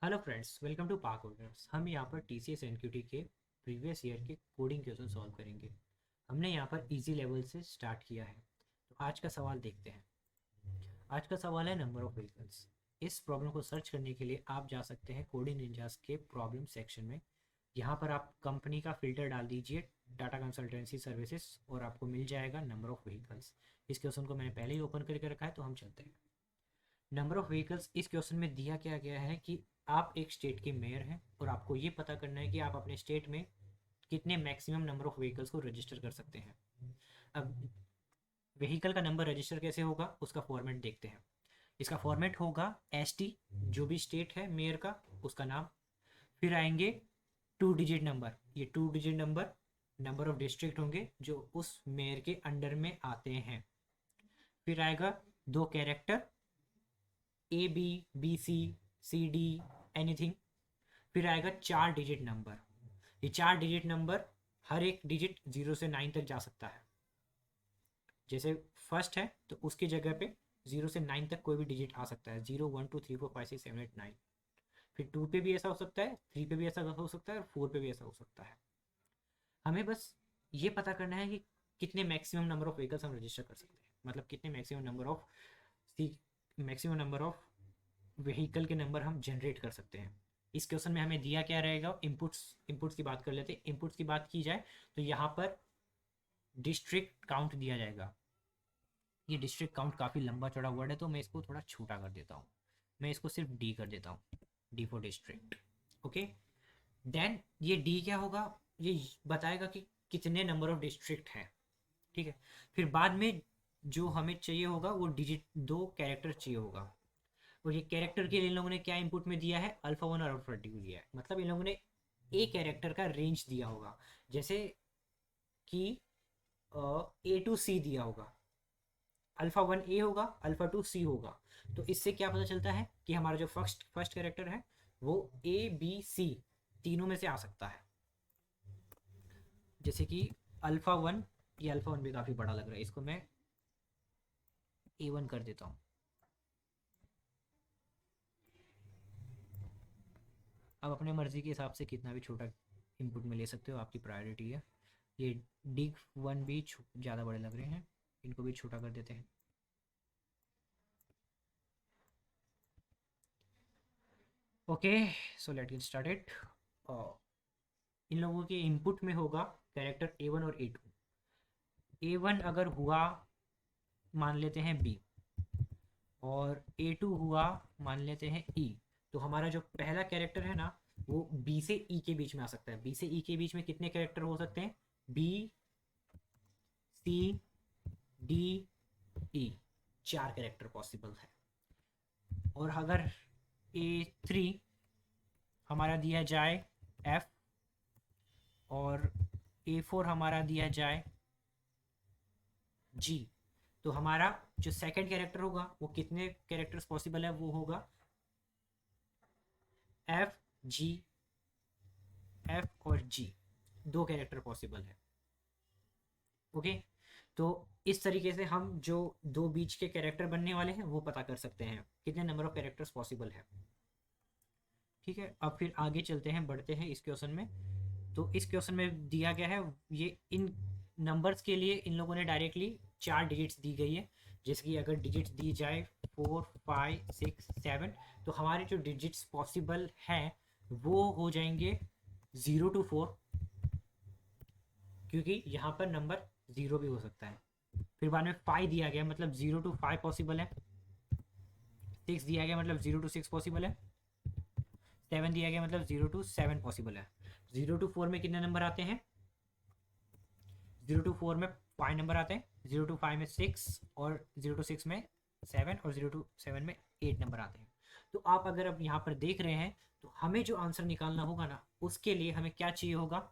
Hello friends, welcome to park coders. हम यहाँ पर T C S N Q T के प्रीवियस ईयर के कोडिंग क्वेश्चन सॉल्व करेंगे। हमने यहाँ पर इजी लेवल से स्टार्ट किया है। तो आज का सवाल देखते हैं। आज का सवाल है नंबर ऑफ व्हीकल्स। इस प्रॉब्लम को सर्च करने के लिए आप जा सकते हैं कोडिंग निंजास के प्रॉब्लम सेक्शन में। यहाँ पर आप कंपनी का फिल्टर डाल दीजिए, टाटा कंसल्टेंसी सर्विसेज, और आपको मिल जाएगा नंबर ऑफ व्हीकल्स। इस क्वेश्चन को मैंने पहले ही ओपन करके रखा है, तो हम चलते हैं। नंबर ऑफ व्हीकल्स इस क्वेश्चन में दिया क्या गया है कि आप एक स्टेट के मेयर हैं और आपको ये पता करना है कि आप अपने स्टेट में कितने मैक्सिमम नंबर ऑफ व्हीकल्स को रजिस्टर कर सकते हैं। अब व्हीकल का नंबर रजिस्टर कैसे होगा, उसका फॉर्मेट देखते हैं। इसका फॉर्मेट होगा एस टी, जो भी स्टेट है मेयर का उसका नाम, फिर आएंगे टू डिजिट नंबर। ये two digit number number of district होंगे जो उस मेयर के अंडर में आते हैं। फिर आएगा दो character, A B, B C, C D, anything. फिर आएगा चार डिजिट नंबर। ये चार डिजिट नंबर, हर एक डिजिट 0 से 9 तक जा सकता है। जैसे फर्स्ट है तो उसकी जगह पे 0 से 9 तक कोई भी डिजिट आ सकता है। 0 1 2 3 4 5 6 7 8 9। फिर 2 पे भी ऐसा हो सकता है, 3 पे भी ऐसा हो सकता है, और 4 पे भी ऐसा हो सकता है। हमें बस ये पता करना है कि कितने मैक्सिमम नंबर ऑफ व्हीकल्स हम रजिस्टर कर सकते हैं, मतलब कितने मैक्सिमम नंबर ऑफ व्हीकल के नंबर हम जनरेट कर सकते हैं। इस क्वेश्चन में हमें दिया क्या रहेगा, इनपुट्स। इनपुट्स की बात कर लेते हैं। इनपुट्स की बात की जाए तो यहाँ पर डिस्ट्रिक्ट काउंट दिया जाएगा। ये डिस्ट्रिक्ट काउंट काफ़ी लंबा चौड़ा वर्ड है, तो मैं इसको थोड़ा छोटा कर देता हूँ। मैं इसको सिर्फ डी कर देता हूँ, D for district. Okay, then ये डी क्या होगा, ये बताएगा कि कितने नंबर ऑफ डिस्ट्रिक्ट हैं। ठीक है। फिर बाद में जो हमें चाहिए होगा वो डिजिट, दो कैरेक्टर चाहिए होगा। और ये कैरेक्टर के लिए इन लोगों ने क्या इनपुट में दिया है, अल्फा वन और अल्फा टू दिया है। मतलब इन लोगों ने ए कैरेक्टर का रेंज दिया होगा, जैसे कि ए टू सी दिया होगा। अल्फा वन ए होगा, अल्फा टू सी होगा। तो इससे क्या पता चलता है कि हमारा जो फर्स्ट फर्स्ट कैरेक्टर है वो ए बी सी तीनों में से आ सकता है। जैसे कि अल्फा वन, ये अल्फा वन भी काफ़ी बड़ा लग रहा है, इसको मैं ए वन कर देता हूँ। अब अपने मर्जी के हिसाब से कितना भी छोटा इनपुट में ले सकते हो, आपकी प्रायोरिटी है। ये डिग वन भी ज़्यादा बड़े लग रहे हैं, इनको भी छोटा कर देते हैं। Okay, so let get started. इन लोगों के इनपुट में होगा कैरेक्टर ए वन और ए टू। ए वन अगर हुआ, मान लेते हैं बी, और ए टू हुआ, मान लेते हैं ई। तो हमारा जो पहला कैरेक्टर है ना, वो बी से ई के बीच में आ सकता है। बी से ई के बीच में कितने कैरेक्टर हो सकते हैं, बी, सी, डी, ई, चार कैरेक्टर पॉसिबल है। और अगर ए थ्री हमारा दिया जाए एफ, और ए फोर हमारा दिया जाए जी, तो हमारा जो सेकंड कैरेक्टर होगा वो कितने कैरेक्टर्स पॉसिबल है, वो होगा एफ जी, एफ और जी, दो कैरेक्टर पॉसिबल है। ओके, तो इस तरीके से हम जो दो बीच के कैरेक्टर बनने वाले हैं वो पता कर सकते हैं कितने नंबर ऑफ कैरेक्टर्स पॉसिबल है। ठीक है, अब फिर आगे चलते हैं, बढ़ते हैं इस क्वेश्चन में। तो इस क्वेश्चन में दिया गया है, ये इन नंबर्स के लिए इन लोगों ने डायरेक्टली चार डिजिट्स दी गई है। जैसे कि अगर डिजिट्स दी जाए 4 5 6 7, तो हमारे जो डिजिट्स पॉसिबल हैं वो हो जाएंगे 0 to 4, क्योंकि यहाँ पर नंबर 0 भी हो सकता है। फिर बाद में 5 दिया गया, मतलब 0 to 5 पॉसिबल है। 6 दिया गया, मतलब 0 to 6 पॉसिबल है। 7 दिया गया, मतलब 0 to 7 पॉसिबल है। 0 to 4 में कितने नंबर आते हैं, 0 to 4 में 5 नंबर आते हैं, 0 to 5 में 6, और 0 to 6 में 7, और 0 to 7 में 8 नंबर आते हैं। तो आप अगर अब यहाँ पर देख रहे हैं, तो हमें जो आंसर निकालना होगा ना, उसके लिए हमें क्या चाहिए होगा,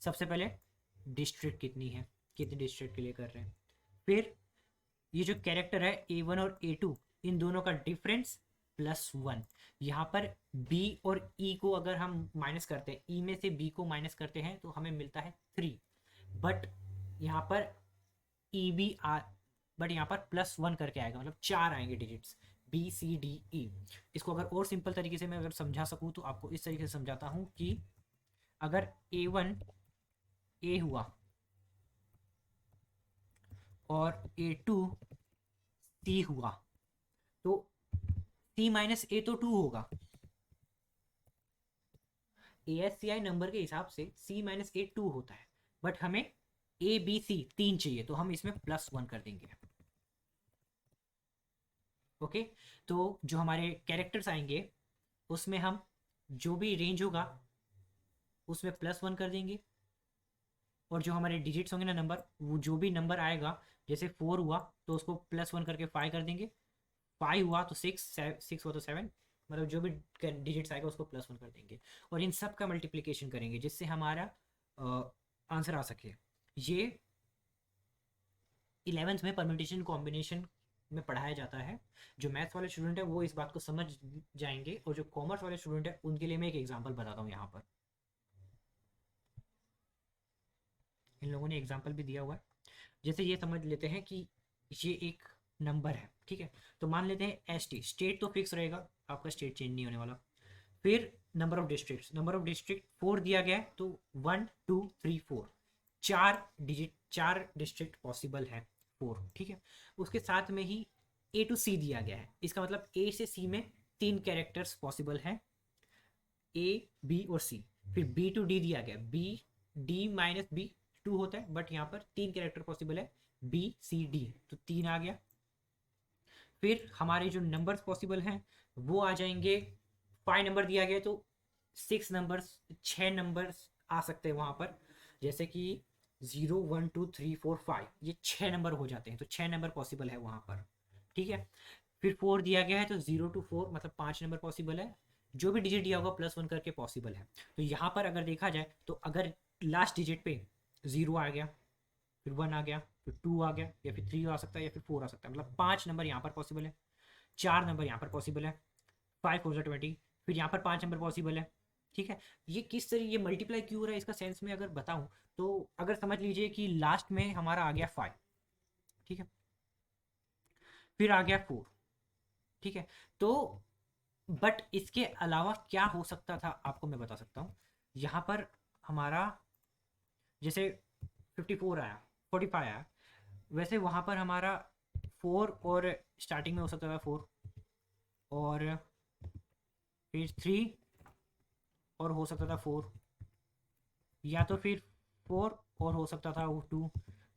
सबसे पहले डिस्ट्रिक्ट कितनी है, कितने डिस्ट्रिक्ट के लिए कर रहे हैं। फिर ये जो कैरेक्टर है ए वन और ए टू, इन दोनों का डिफरेंस +1। यहाँ पर बी और ई को अगर हम माइनस करते हैं, ई में से बी को माइनस करते हैं, तो हमें मिलता है 3। बट यहाँ पर ई बी आर, बट यहाँ पर +1 करके आएगा, मतलब चार आएंगे डिजिट्स। ABCDE। इसको अगर और सिंपल तरीके से मैं अगर समझा सकूँ तो आपको इस तरीके से समझाता हूँ कि अगर A1 A हुआ और A2 C हुआ तो C माइनस A तो 2 होगा। ASCI नंबर के हिसाब से C माइनस A 2 होता है, बट हमें ABC 3 चाहिए, तो हम इसमें +1 कर देंगे। ओके, तो जो हमारे कैरेक्टर्स आएंगे उसमें हम जो भी रेंज होगा उसमें +1 कर देंगे, और जो हमारे डिजिट्स होंगे ना नंबर, वो जो भी नंबर आएगा, जैसे 4 हुआ तो उसको +1 करके 5 कर देंगे, 5 हुआ तो 6, 6 हुआ तो 7, मतलब जो भी डिजिट्स आएगा उसको +1 कर देंगे, और इन सब का मल्टीप्लिकेशन करेंगे जिससे हमारा आंसर आ सके। ये 11th में परम्यूटेशन कॉम्बिनेशन में पढ़ाया जाता है। जो मैथ्स वाले स्टूडेंट है वो इस बात को समझ जाएंगे, और जो कॉमर्स वाले स्टूडेंट है उनके लिए मैं एक एग्जांपल बताता हूँ यहाँ पर। इन लोगों ने एग्जांपल भी दिया हुआ है। जैसे ये समझ लेते हैं कि ये एक नंबर है, ठीक है, तो मान लेते हैं ST, स्टेट तो फिक्स रहेगा, आपका स्टेट चेंज नहीं होने वाला। फिर नंबर ऑफ डिस्ट्रिक्ट 4 दिया गया है, तो 1 2 3 4 4 डिस्ट्रिक्ट पॉसिबल है, 4, ठीक है। उसके साथ में ही A टू C दिया गया है, इसका मतलब A से C में 3 कैरेक्टर्स पॉसिबल हैं, A B और C। फिर B टू D दिया गया, B D माइनस B 2 होता है, बट यहाँ पर 3 कैरेक्टर पॉसिबल है, B C D, तो 3 आ गया। फिर हमारे जो नंबर्स पॉसिबल हैं वो आ जाएंगे, 5 नंबर दिया गया तो 6 नंबर्स, 6 नंबर्स आ सकते हैं वहाँ पर, जैसे कि 0 1 2 3 4 5, ये 6 नंबर हो जाते हैं, तो 6 नंबर पॉसिबल है वहाँ पर, ठीक है। फिर 4 दिया गया है तो 0 टू 4 मतलब 5 नंबर पॉसिबल है, जो भी डिजिट दिया होगा +1 करके पॉसिबल है। तो यहाँ पर अगर देखा जाए तो अगर लास्ट डिजिट पे 0 आ गया, फिर 1 आ गया, फिर 2 आ गया, या फिर 3 आ सकता है, या फिर 4 आ सकता है, मतलब 5 नंबर यहाँ पर पॉसिबल है, 4 नंबर यहाँ पर पॉसिबल है, 5 4 20, फिर यहाँ पर 5 नंबर पॉसिबल है, ठीक है। ये किस तरीके ये मल्टीप्लाई क्यों हो रहा है इसका सेंस में अगर बताऊं, तो अगर समझ लीजिए कि लास्ट में हमारा आ गया 5, ठीक है, फिर आ गया 4, ठीक है, तो बट इसके अलावा क्या हो सकता था आपको मैं बता सकता हूँ। यहाँ पर हमारा जैसे 54 आया, 45 आया, वैसे वहाँ पर हमारा 4 और स्टार्टिंग में हो सकता था 4, और फिर 3, और हो सकता था 4, या तो फिर 4 और हो सकता था 2,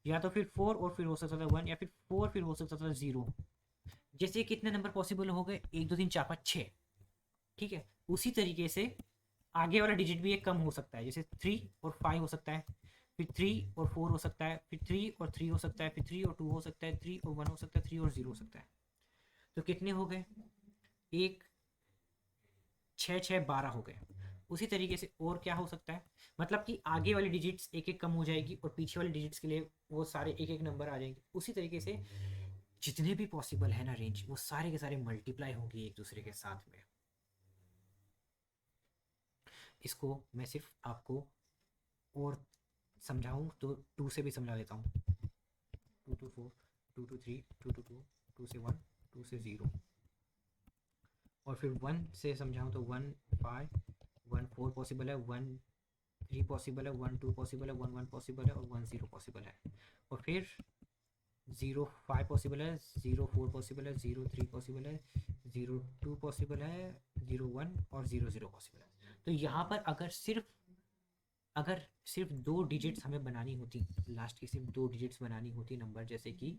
या तो फिर 4 और फिर हो सकता था 1, या फिर 4 फिर हो सकता था 0। जैसे कितने नंबर पॉसिबल हो गए, 1 2 3 4 5 6, ठीक है। उसी तरीके से आगे वाला डिजिट भी एक कम हो सकता है, जैसे 3 और 5 हो सकता है, फिर 3 और 4 हो सकता है, फिर 3 और 3 हो सकता है, फिर 3 और 2 हो सकता है, 3 और 1 हो सकता है, 3 और 0 हो सकता है। तो कितने हो गए, 1 6 6 12 हो गए। उसी तरीके से और क्या हो सकता है, मतलब कि आगे वाली डिजिट्स एक एक कम हो जाएगी, और पीछे वाले डिजिट्स के लिए वो सारे एक एक नंबर आ जाएंगे। उसी तरीके से जितने भी पॉसिबल है ना रेंज, वो सारे के सारे मल्टीप्लाई होंगे एक दूसरे के साथ में। इसको मैं सिर्फ आपको और समझाऊं तो 2 से भी समझा देता हूँ, 2 टू 4, 2 टू 3, 2 टू 2, 2 से 1, 2 से 0, और फिर 1 से समझाऊं तो 1 5, 1 4 पॉसिबल है, 1 3 पॉसिबल है, 1 2 पॉसिबल है, 1 1 पॉसिबल है, और 1 0 पॉसिबल है, और फिर 0 5 पॉसिबल है, 0 4 पॉसिबल है, 0 3 पॉसिबल है, 0 2 पॉसिबल है, 0 1 और 0 0 पॉसिबल है। तो यहाँ पर अगर सिर्फ 2 डिजिट्स हमें बनानी होती, लास्ट की सिर्फ 2 डिजिट्स बनानी होती नंबर जैसे कि,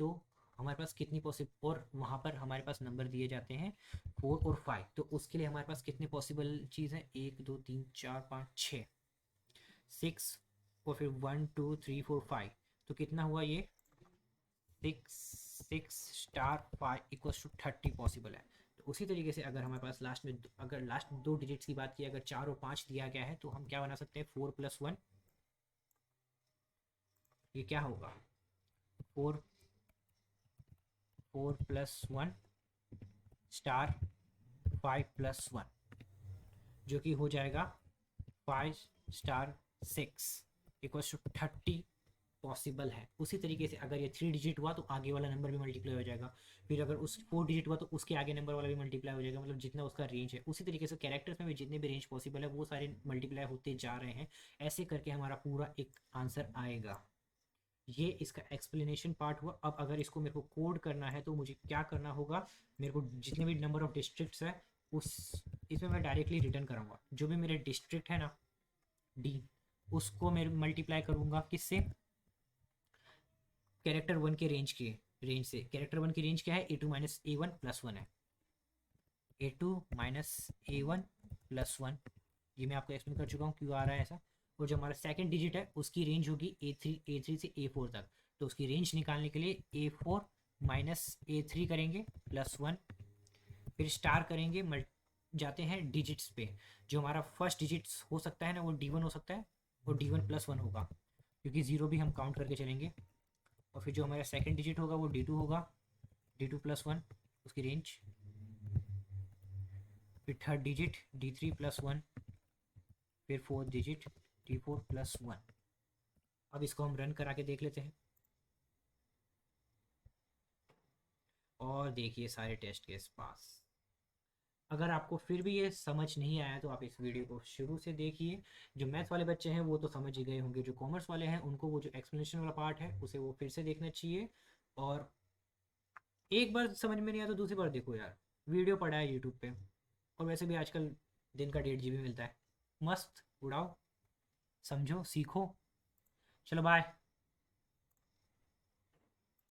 तो हमारे पास कितनी पॉसिबल, और वहाँ पर हमारे पास नंबर दिए जाते हैं 4 और 5, तो उसके लिए हमारे पास कितने पॉसिबल चीज़ है, 1 2 3 4 5 6, 6, और फिर 1 2 3 4 5, तो कितना हुआ ये 6 स्टार 5 इक्वल्स टू 30 पॉसिबल है। तो उसी तरीके से अगर हमारे पास लास्ट में अगर लास्ट 2 डिजिट्स की बात की, अगर 4 और 5 दिया गया है, तो हम क्या बना सकते हैं, 4 + 1, ये क्या होगा, 4 4 + 1 स्टार 5 + 1, जो कि हो जाएगा 5 स्टार 6 इक्वल्स टू 30 पॉसिबल है। उसी तरीके से अगर ये 3 डिजिट हुआ तो आगे वाला नंबर भी मल्टीप्लाई हो जाएगा, फिर अगर उस 4 डिजिट हुआ तो उसके आगे नंबर वाला भी मल्टीप्लाई हो जाएगा, मतलब जितना उसका रेंज है। उसी तरीके से कैरेक्टर्स में भी जितने भी रेंज पॉसिबल है वो सारे मल्टीप्लाई होते जा रहे हैं। ऐसे करके हमारा पूरा एक आंसर आएगा। ये इसका एक्सप्लेनेशन पार्ट हुआ। अब अगर इसको मेरे को कोड करना है तो मुझे क्या करना होगा, मेरे को जितने भी नंबर ऑफ डिस्ट्रिक्ट्स है उस इसमें मैं डायरेक्टली रिटर्न कराऊंगा। जो भी मेरे डिस्ट्रिक्ट है ना डी, उसको मैं मल्टीप्लाई करूंगा किससे, कैरेक्टर 1 के रेंज से। कैरेक्टर 1 की रेंज क्या है, A2 माइनस A1 प्लस 1 है। A2 माइनस A1 प्लस 1, ये मैं आपको एक्सप्लेन कर चुका हूँ क्यों आ रहा है ऐसा। और जो हमारा सेकंड डिजिट है उसकी रेंज होगी A3 से A4 तक। तो उसकी रेंज निकालने के लिए A4 माइनस A3 करेंगे प्लस 1, फिर स्टार करेंगे, जाते हैं डिजिट्स पे। जो हमारा फर्स्ट डिजिट्स हो सकता है ना वो D1 हो सकता है, और D1 प्लस 1 होगा क्योंकि ज़ीरो भी हम काउंट करके चलेंगे। और फिर जो हमारा सेकंड डिजिट होगा वो D2 होगा, D2 प्लस 1 उसकी रेंज। फिर थर्ड डिजिट D3 प्लस 1, फिर फोर्थ डिजिट D4 प्लस 1। अब इसको हम रन करा के देख लेते हैं और देखिए सारे टेस्ट केस पास। अगर आपको फिर भी ये समझ नहीं आया तो आप इस वीडियो को शुरू से देखिए। जो मैथ्स वाले बच्चे हैं वो तो समझ ही गए होंगे, जो कॉमर्स वाले हैं उनको वो जो एक्सप्लेनेशन वाला पार्ट है उसे वो फिर से देखना चाहिए। और एक बार समझ में नहीं आया तो दूसरी बार देखो यार, वीडियो पड़ा है यूट्यूब पे। और वैसे भी आजकल दिन का 1.5 GB मिलता है, मस्त उड़ाओ, समझो, सीखो। चलो बाय।